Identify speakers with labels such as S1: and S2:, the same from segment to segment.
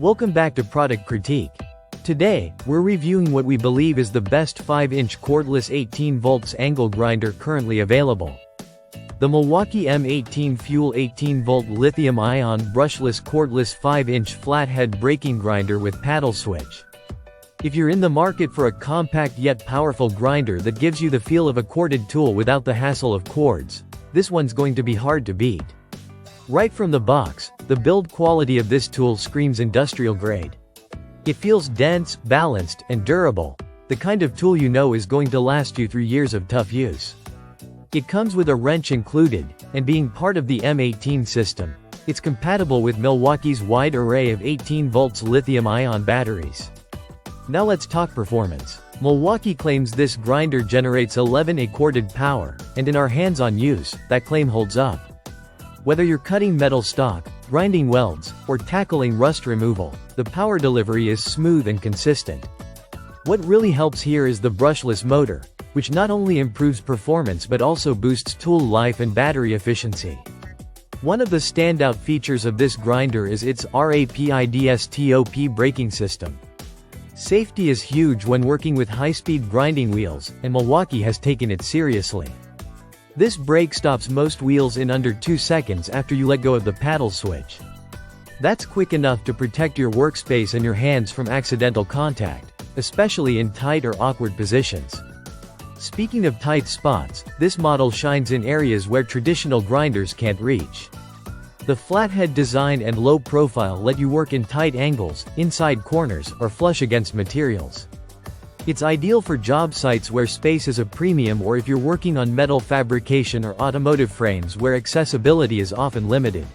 S1: Welcome back to Product Critique. Today, we're reviewing what we believe is the best 5-inch cordless 18V angle grinder currently available. The Milwaukee M18 Fuel 18V Lithium-Ion Brushless Cordless 5-inch flathead braking grinder with paddle switch. If you're in the market for a compact yet powerful grinder that gives you the feel of a corded tool without the hassle of cords, this one's going to be hard to beat. Right from the box, the build quality of this tool screams industrial grade. It feels dense, balanced, and durable, the kind of tool you know is going to last you through years of tough use. It comes with a wrench included, and being part of the M18 system, it's compatible with Milwaukee's wide array of 18V lithium-ion batteries. Now let's talk performance. Milwaukee claims this grinder generates 11A corded power, and in our hands-on use, that claim holds up. Whether you're cutting metal stock, grinding welds, or tackling rust removal, the power delivery is smooth and consistent. What really helps here is the brushless motor, which not only improves performance but also boosts tool life and battery efficiency. One of the standout features of this grinder is its RAPID braking system. Safety is huge when working with high-speed grinding wheels, and Milwaukee has taken it seriously. This brake stops most wheels in under 2 seconds after you let go of the paddle switch. That's quick enough to protect your workspace and your hands from accidental contact, especially in tight or awkward positions. Speaking of tight spots, this model shines in areas where traditional grinders can't reach. The flathead design and low profile let you work in tight angles, inside corners, or flush against materials. It's ideal for job sites where space is a premium or if you're working on metal fabrication or automotive frames where accessibility is often limited.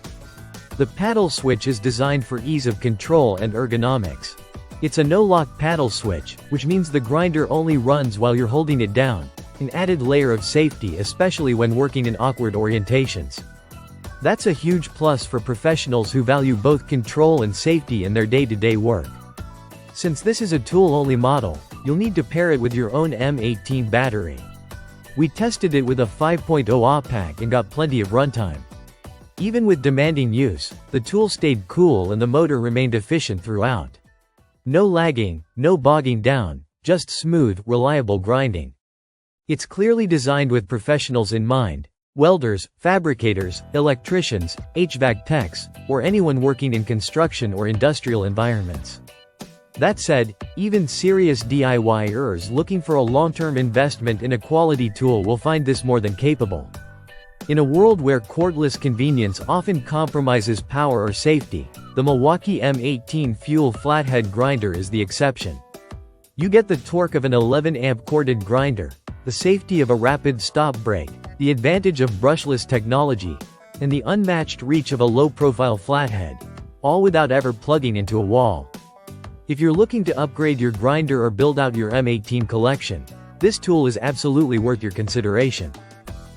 S1: The paddle switch is designed for ease of control and ergonomics. It's a no-lock paddle switch, which means the grinder only runs while you're holding it down, an added layer of safety especially when working in awkward orientations. That's a huge plus for professionals who value both control and safety in their day-to-day work. Since this is a tool-only model, you'll need to pair it with your own M18 battery. We tested it with a 5.0 Ah pack and got plenty of runtime. Even with demanding use, the tool stayed cool and the motor remained efficient throughout. No lagging, no bogging down, just smooth, reliable grinding. It's clearly designed with professionals in mind: welders, fabricators, electricians, HVAC techs, or anyone working in construction or industrial environments. That said, even serious DIYers looking for a long-term investment in a quality tool will find this more than capable. In a world where cordless convenience often compromises power or safety, the Milwaukee M18 Fuel Flathead Grinder is the exception. You get the torque of an 11-amp corded grinder, the safety of a rapid stop brake, the advantage of brushless technology, and the unmatched reach of a low-profile flathead, all without ever plugging into a wall. If you're looking to upgrade your grinder or build out your M18 collection, this tool is absolutely worth your consideration.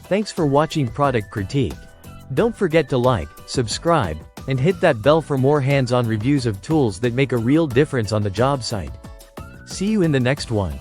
S1: Thanks for watching Product Critique. Don't forget to like, subscribe, and hit that bell for more hands-on reviews of tools that make a real difference on the job site. See you in the next one.